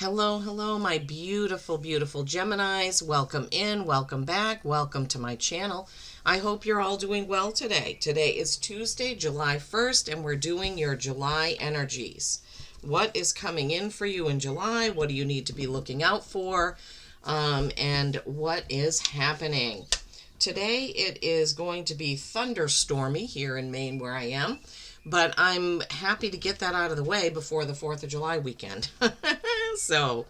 Hello, hello, my beautiful, beautiful Geminis. Welcome in, welcome back, welcome to my channel. I hope you're all doing well today. Today is Tuesday, July 1st, and we're doing your July energies. What is coming in for you in July? What do you need to be looking out for? And what is happening? Today it is going to be thunderstormy here in Maine where I am. But I'm happy to get that out of the way before the 4th of July weekend. So,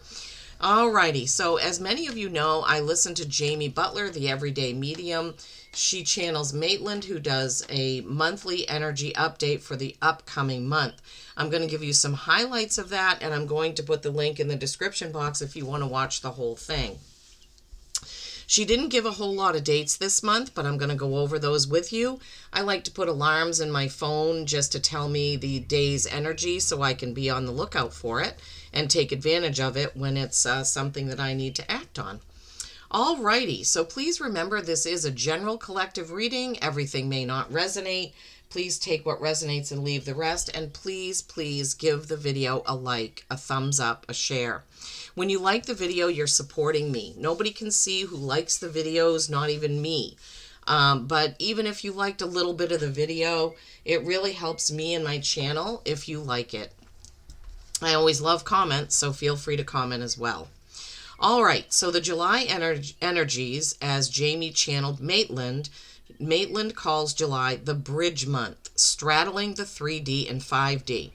alrighty. So, as many of you know, I listen to Jamie Butler, the Everyday Medium. She channels Maitland, who does a monthly energy update for the upcoming month. I'm going to give you some highlights of that, and I'm going to put the link in the description box if you want to watch the whole thing. She didn't give a whole lot of dates this month, but I'm going to go over those with you. I like to put alarms in my phone just to tell me the day's energy so I can be on the lookout for it and take advantage of it when it's something that I need to act on. Alrighty, so please remember this is a general collective reading. Everything may not resonate. Please take what resonates and leave the rest. And please, please give the video a like, a thumbs up, a share. When you like the video, you're supporting me. Nobody can see who likes the videos, not even me. But even if you liked a little bit of the video, it really helps me and my channel if you like it. I always love comments, so feel free to comment as well. All right, so the July energies, as Jamie channeled Maitland calls July the bridge month, straddling the 3D and 5D.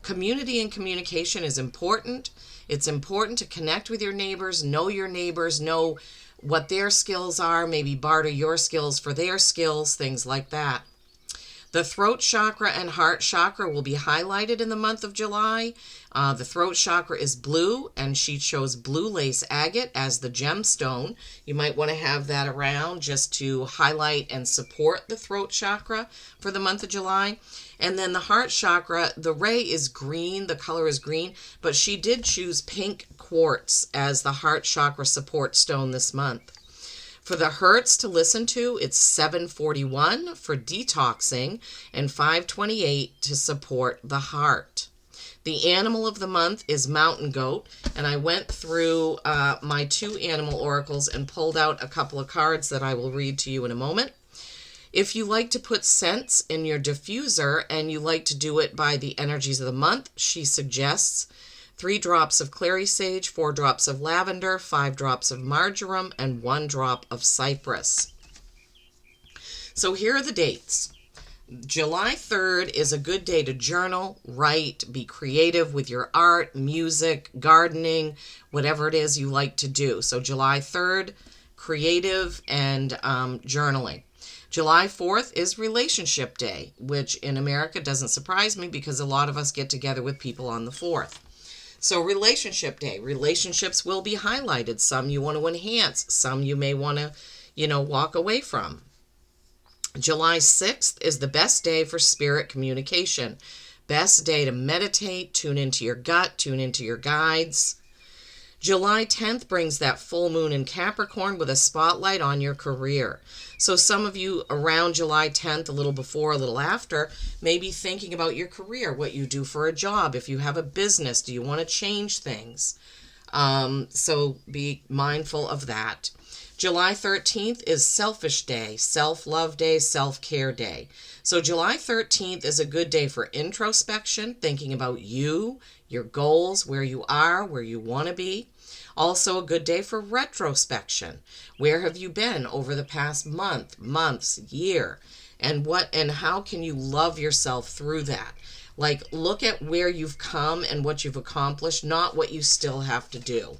Community and communication is important. It's important to connect with your neighbors, know what their skills are, maybe barter your skills for their skills, things like that. The throat chakra and heart chakra will be highlighted in the month of July. The throat chakra is blue, and she chose blue lace agate as the gemstone. You might want to have that around just to highlight and support the throat chakra for the month of July. And then the heart chakra, the ray is green, the color is green, but she did choose pink quartz as the heart chakra support stone this month. For the hertz to listen to, it's 741 for detoxing and 528 to support the heart. The animal of the month is mountain goat, and I went through my 2 animal oracles and pulled out a couple of cards that I will read to you in a moment. If you like to put scents in your diffuser and you like to do it by the energies of the month, she suggests 3 drops of clary sage, 4 drops of lavender, 5 drops of marjoram, and 1 drop of cypress. So here are the dates. July 3rd is a good day to journal, write, be creative with your art, music, gardening, whatever it is you like to do. So July 3rd, creative and journaling. July 4th is Relationship Day, which in America doesn't surprise me because a lot of us get together with people on the 4th. So Relationship Day, relationships will be highlighted. Some you want to enhance, some you may want to, walk away from. July 6th is the best day for spirit communication. Best day to meditate, tune into your gut, tune into your guides. July 10th brings that full moon in Capricorn with a spotlight on your career. So some of you around July 10th, a little before, a little after, may be thinking about your career, what you do for a job. If you have a business, do you want to change things? So be mindful of that. July 13th is Selfish Day, Self-Love Day, Self-Care Day. So July 13th is a good day for introspection, thinking about you, your goals, where you are, where you want to be. Also a good day for retrospection. Where have you been over the past months, year? And how can you love yourself through that? Like, look at where you've come and what you've accomplished, not what you still have to do.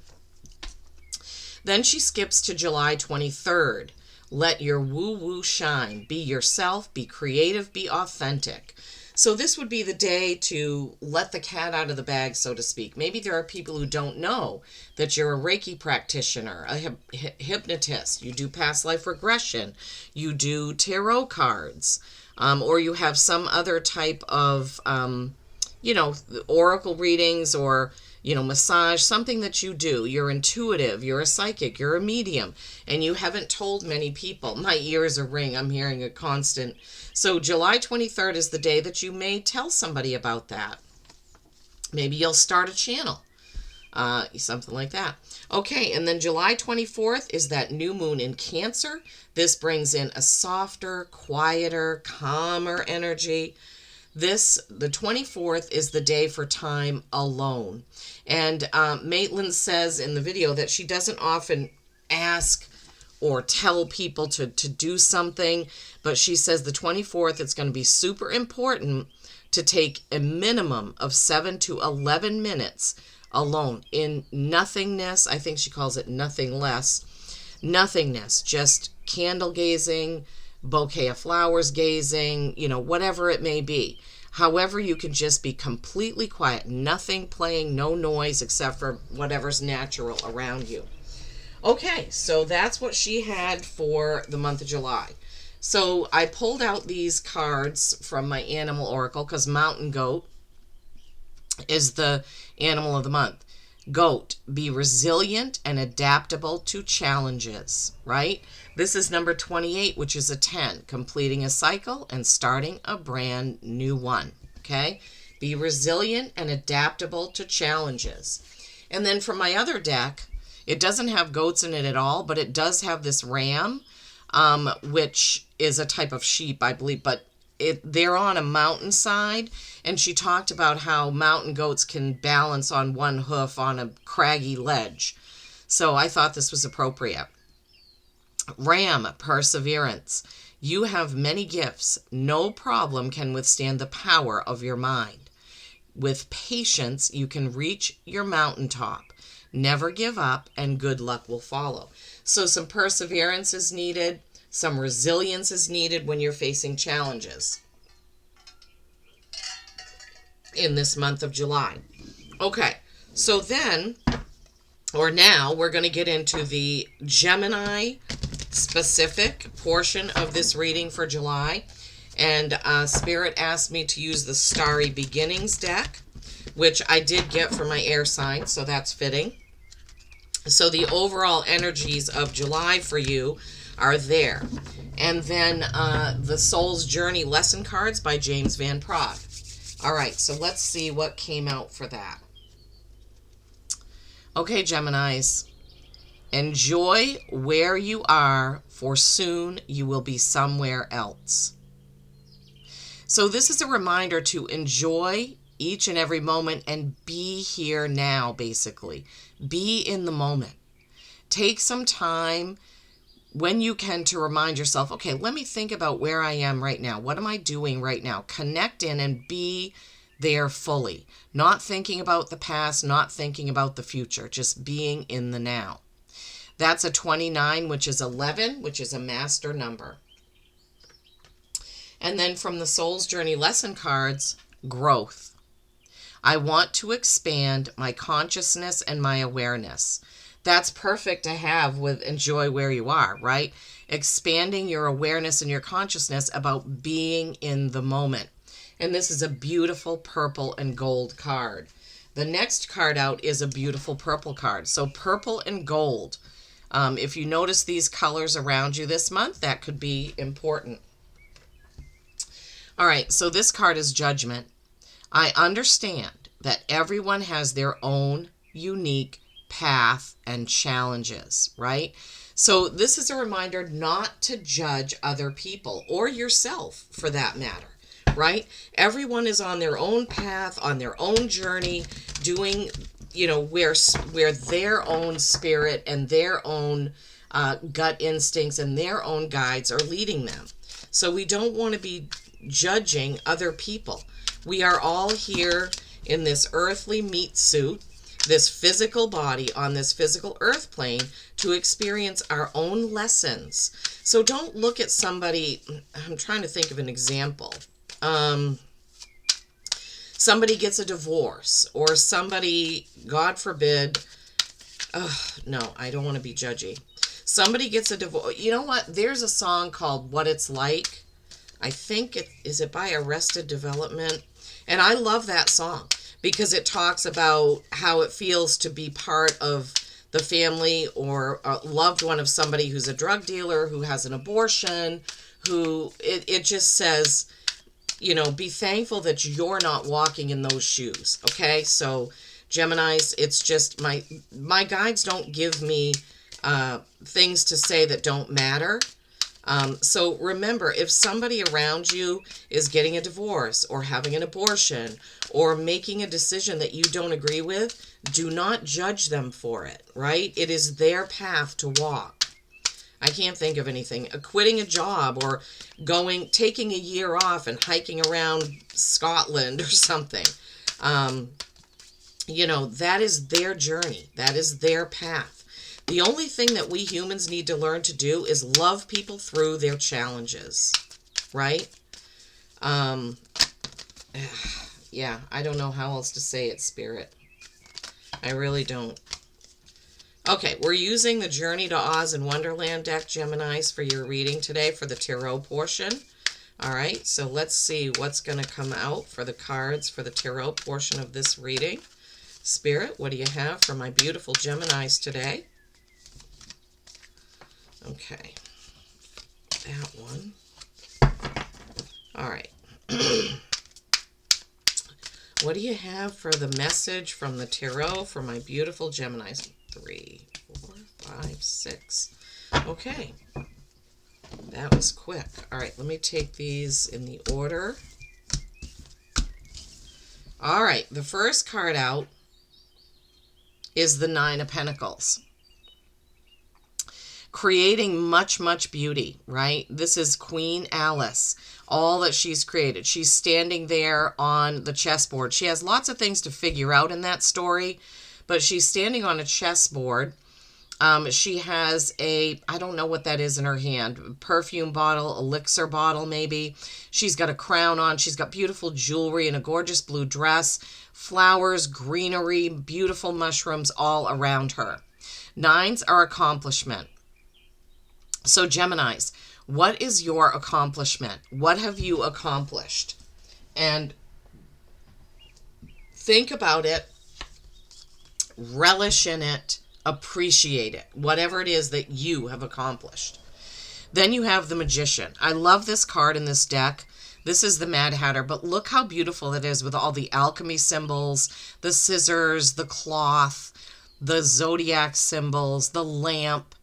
Then she skips to July 23rd. Let your woo-woo shine. Be yourself, be creative, be authentic. So this would be the day to let the cat out of the bag, so to speak. Maybe there are people who don't know that you're a Reiki practitioner, a hypnotist, you do past life regression, you do tarot cards, or you have some other type of, oracle readings or, massage, something that you do. You're intuitive, you're a psychic, you're a medium, and you haven't told many people. My ears are ringing, I'm hearing a constant. So July 23rd is the day that you may tell somebody about that. Maybe you'll start a channel. Something like that. Okay, and then July 24th is that new moon in Cancer. This brings in a softer, quieter, calmer energy. The 24th is the day for time alone. And Maitland says in the video that she doesn't often ask or tell people to do something, but she says the 24th, it's going to be super important to take a minimum of 7 to 11 minutes alone in nothingness. I think she calls it nothing less. Nothingness, just candle gazing, bouquet of flowers gazing, whatever it may be. However, you can just be completely quiet, nothing playing, no noise except for whatever's natural around you. Okay, so that's what she had for the month of July. So I pulled out these cards from my animal oracle because mountain goat is the animal of the month. Goat, be resilient and adaptable to challenges, right? This is number 28, which is a 10, completing a cycle and starting a brand new one, okay? Be resilient and adaptable to challenges. And then from my other deck, it doesn't have goats in it at all, but it does have this ram, which is a type of sheep, I believe, but they're on a mountainside, and she talked about how mountain goats can balance on one hoof on a craggy ledge. So I thought this was appropriate. Ram, perseverance. You have many gifts. No problem can withstand the power of your mind. With patience, you can reach your mountaintop. Never give up, and good luck will follow. So some perseverance is needed. Some resilience is needed when you're facing challenges in this month of July. Okay, so then, or now, we're going to get into the Gemini specific portion of this reading for July. And Spirit asked me to use the Starry Beginnings deck, which I did get for my air sign, so that's fitting. So the overall energies of July for you are there. And then the Soul's Journey lesson cards by James Van Praagh. All right, so let's see what came out for that. Okay, Geminis. Enjoy where you are, for soon you will be somewhere else. So this is a reminder to enjoy each and every moment and be here now, basically. Be in the moment. Take some time when you can to remind yourself, okay, let me think about where I am right now. What am I doing right now? Connect in and be there fully. Not thinking about the past, not thinking about the future, just being in the now. That's a 29, which is 11, which is a master number. And then from the Soul's Journey lesson cards, growth. I want to expand my consciousness and my awareness. That's perfect to have with enjoy where you are, right? Expanding your awareness and your consciousness about being in the moment. And this is a beautiful purple and gold card. The next card out is a beautiful purple card. So purple and gold. If you notice these colors around you this month, that could be important. All right, so this card is Judgment. I understand that everyone has their own unique path and challenges, right? So this is a reminder not to judge other people or yourself for that matter, right? Everyone is on their own path, on their own journey, doing, where their own spirit and their own gut instincts and their own guides are leading them. So we don't want to be judging other people. We are all here in this earthly meat suit, this physical body on this physical earth plane to experience our own lessons. So don't look at somebody, I'm trying to think of an example. Somebody gets a divorce, or somebody, God forbid, no, I don't want to be judgy. Somebody gets a divorce. You know what? There's a song called What It's Like. I think is it by Arrested Development? And I love that song because it talks about how it feels to be part of the family or a loved one of somebody who's a drug dealer, who has an abortion, who it just says, be thankful that you're not walking in those shoes. Okay, so Geminis, it's just my guides don't give me things to say that don't matter. So remember, if somebody around you is getting a divorce or having an abortion or making a decision that you don't agree with, do not judge them for it, right? It is their path to walk. I can't think of anything. Quitting a job or taking a year off and hiking around Scotland or something. That is their journey. That is their path. The only thing that we humans need to learn to do is love people through their challenges, right? Yeah, I don't know how else to say it, Spirit. I really don't. Okay, we're using the Journey to Oz and Wonderland deck, Geminis, for your reading today for the tarot portion. All right, so let's see what's going to come out for the cards for the tarot portion of this reading. Spirit, what do you have for my beautiful Geminis today? Okay, that one. All right. What do you have for the message from the tarot for my beautiful Geminis? 3, 4, 5, 6. Okay. That was quick. All right, let me take these in the order. All right, the first card out is the 9 of Pentacles. Creating much, much beauty, right? This is Queen Alice, all that she's created. She's standing there on the chessboard. She has lots of things to figure out in that story, but she's standing on a chessboard. She has I don't know what that is in her hand, perfume bottle, elixir bottle maybe. She's got a crown on. She's got beautiful jewelry and a gorgeous blue dress, flowers, greenery, beautiful mushrooms all around her. 9s are accomplishment. So Geminis, what is your accomplishment? What have you accomplished? And think about it, relish in it, appreciate it, whatever it is that you have accomplished. Then you have the Magician. I love this card in this deck. This is the Mad Hatter, but look how beautiful it is with all the alchemy symbols, the scissors, the cloth, the zodiac symbols, the lamp.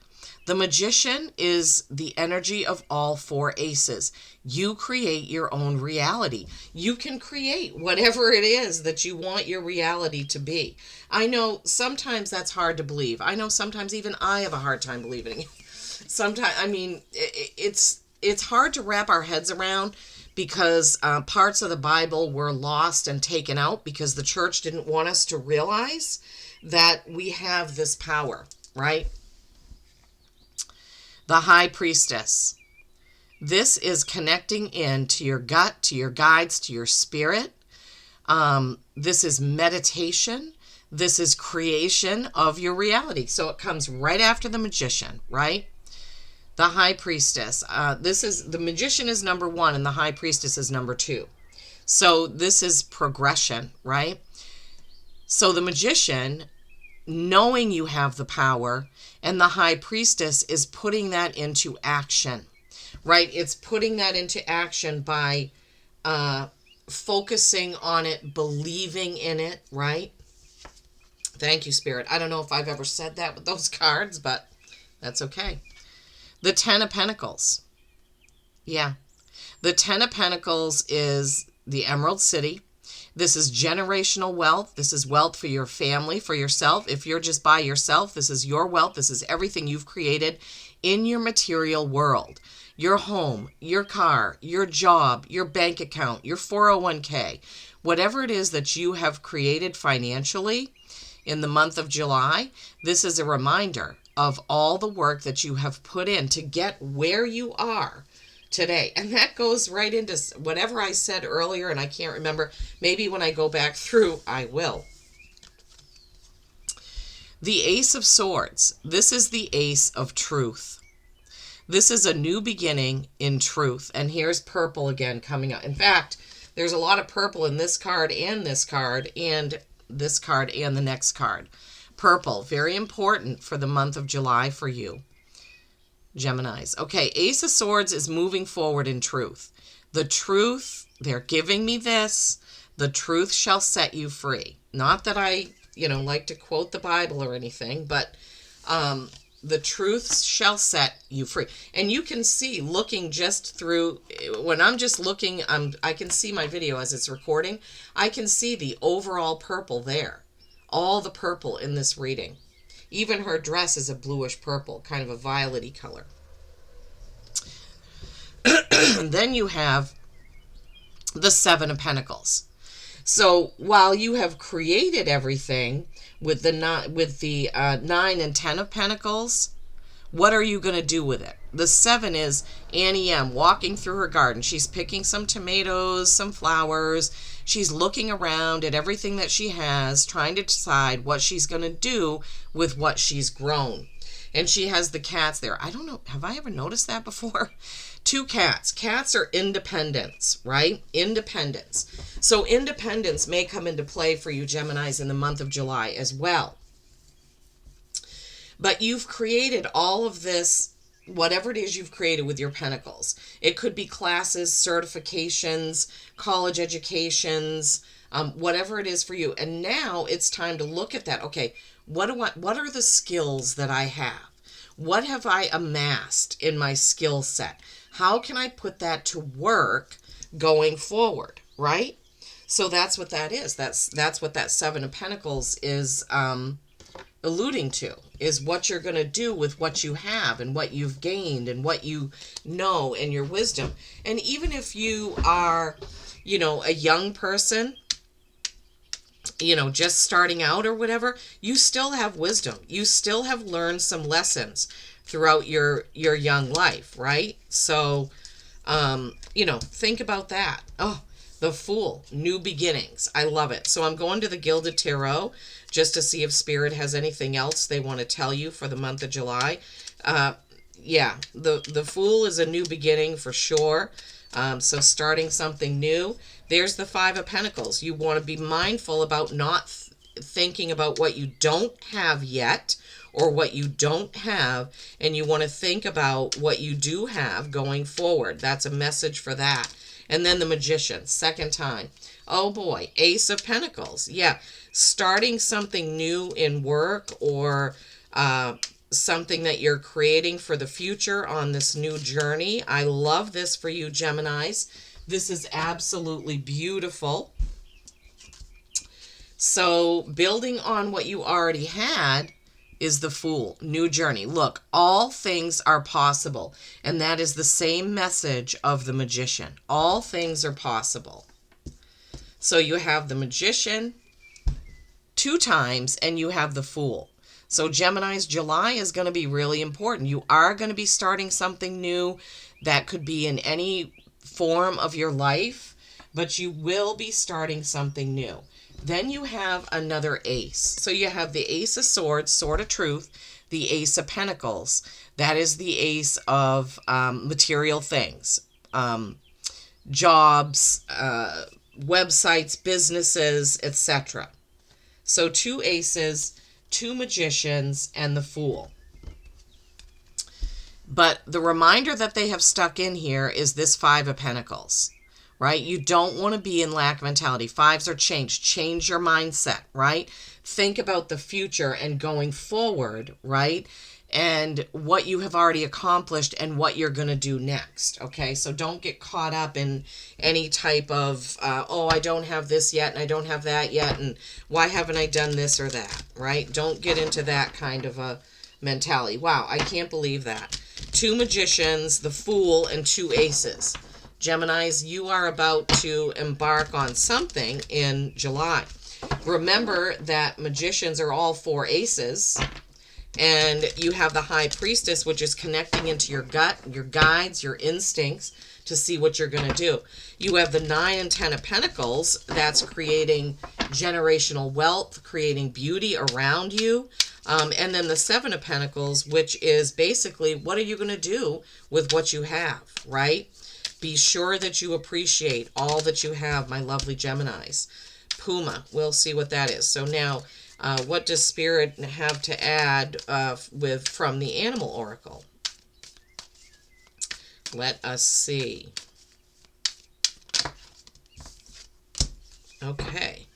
The Magician is the energy of all 4 aces. You create your own reality. You can create whatever it is that you want your reality to be. I know sometimes that's hard to believe. I know sometimes even I have a hard time believing it. Sometimes, I mean, it's hard to wrap our heads around because parts of the Bible were lost and taken out because the church didn't want us to realize that we have this power, right? The High Priestess. This is connecting in to your gut, to your guides, to your spirit. This is meditation. This is creation of your reality. So it comes right after the Magician, right? The High Priestess. The Magician is number 1 and the High Priestess is number 2. So this is progression, right? So the Magician, knowing you have the power, and the High Priestess is putting that into action, right? It's putting that into action by focusing on it, believing in it, right? Thank you, Spirit. I don't know if I've ever said that with those cards, but that's okay. The 10 of Pentacles. Yeah. The 10 of Pentacles is the Emerald City. This is generational wealth. This is wealth for your family, for yourself. If you're just by yourself, this is your wealth. This is everything you've created in your material world. Your home, your car, your job, your bank account, your 401k, whatever it is that you have created financially in the month of July, this is a reminder of all the work that you have put in to get where you are today. And that goes right into whatever I said earlier, and I can't remember. Maybe when I go back through, I will. The Ace of Swords. This is the Ace of Truth. This is a new beginning in truth. And here's purple again coming up. In fact, there's a lot of purple in this card and this card and this card and the next card. Purple, very important for the month of July for you, Geminis. Okay, Ace of Swords is moving forward in truth. The truth, they're giving me this. The truth shall set you free. Not that I like to quote the Bible or anything, but the truth shall set you free. And you can see, looking just through, when I'm just looking, I can see my video as it's recording. I can see the overall purple there. All the purple in this reading. Even her dress is a bluish purple, kind of a violet-y color. And then you have the Seven of Pentacles. So while you have created everything with the 9 and 10 of Pentacles, what are you going to do with it? The 7 is Annie M. walking through her garden. She's picking some tomatoes, some flowers. She's looking around at everything that she has, trying to decide what she's going to do with what she's grown. And she has the cats there. I don't know. Have I ever noticed that before? 2 cats. Cats are independence, right? Independence. So independence may come into play for you Geminis in the month of July as well. But you've created all of this, whatever it is you've created with your pentacles. It could be classes, certifications, college educations, whatever it is for you. And now it's time to look at that. Okay, what are the skills that I have? What have I amassed in my skill set? How can I put that to work going forward, right? So that's what that is. That's what that 7 of Pentacles is alluding to, is what you're going to do with what you have and what you've gained and what you know and your wisdom. And even if you are, a young person, just starting out or whatever, you still have wisdom. You still have learned some lessons throughout your young life, right? So, think about that. Oh, the Fool, new beginnings. I love it. So I'm going to the Gilded Tarot just to see if Spirit has anything else they want to tell you for the month of July. Yeah, the Fool is a new beginning for sure. So starting something new. There's the 5 of Pentacles. You want to be mindful about not thinking about what you don't have yet or what you don't have, and you want to think about what you do have going forward. That's a message for that. And then the Magician, second time. Oh boy, Ace of Pentacles. Yeah, starting something new in work or something that you're creating for the future on this new journey. I love this for you, Geminis. This is absolutely beautiful. So building on what you already had is the Fool, new journey. Look, all things are possible. And that is the same message of the Magician. All things are possible. So you have the Magician 2 times and you have the Fool. So Geminis, July is going to be really important. You are going to be starting something new that could be in any form of your life, but you will be starting something new. Then you have another ace. So you have the Ace of Swords, Sword of Truth, the Ace of Pentacles. That is the ace of material things, jobs, websites, businesses, etc. So 2 aces, 2 magicians, and the Fool. But the reminder that they have stuck in here is this 5 of Pentacles, right? You don't want to be in lack mentality. 5s are change. Change your mindset, right? Think about the future and going forward, right? And what you have already accomplished and what you're going to do next, okay? So don't get caught up in any type of, oh, I don't have this yet and I don't have that yet and why haven't I done this or that, right? Don't get into that kind of a mentality. Wow, I can't believe that. 2 magicians, the Fool, and 2 aces. Geminis, you are about to embark on something in July. Remember that magicians are all 4 aces. And you have the High Priestess, which is connecting into your gut, your guides, your instincts to see what you're going to do. You have the 9 and 10 of Pentacles. That's creating generational wealth, creating beauty around you. And then the 7 of Pentacles, which is basically, what are you going to do with what you have, right? Be sure that you appreciate all that you have, my lovely Geminis. Puma, we'll see what that is. So now, what does Spirit have to add from the Animal Oracle? Let us see. Okay.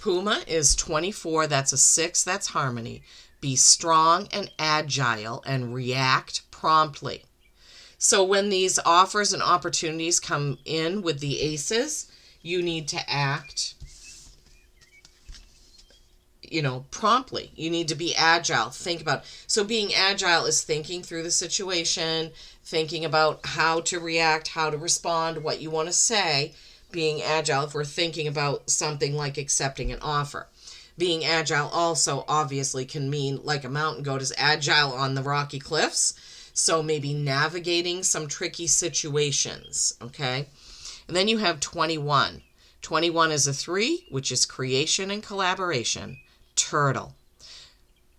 Puma is 24. That's a 6. That's harmony. Be strong and agile and react promptly. So when these offers and opportunities come in with the aces, you need to act, promptly. You need to be agile. Think about. So being agile is thinking through the situation, thinking about how to react, how to respond, what you want to say. Being agile if we're thinking about something like accepting an offer. Being agile also obviously can mean, like a mountain goat is agile on the rocky cliffs. So maybe navigating some tricky situations, okay? And then you have 21. 21 is a 3, which is creation and collaboration. Turtle.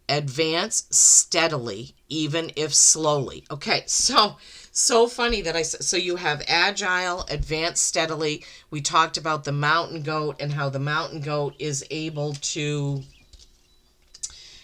Advance steadily, even if slowly. Okay, so funny that so you have agile, advance steadily. We talked about the mountain goat and how the mountain goat is able to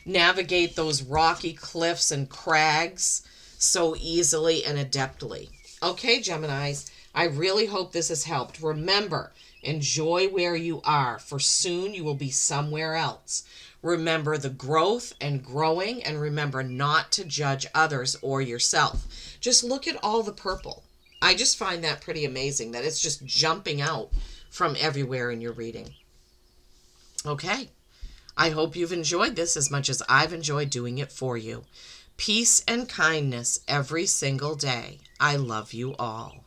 navigate those rocky cliffs and crags so easily and adeptly. Okay, Geminis, I really hope this has helped. Remember, enjoy where you are, for soon you will be somewhere else. Remember the growth and growing, and remember not to judge others or yourself. Just look at all the purple. I just find that pretty amazing that it's just jumping out from everywhere in your reading. Okay, I hope you've enjoyed this as much as I've enjoyed doing it for you. Peace and kindness every single day. I love you all.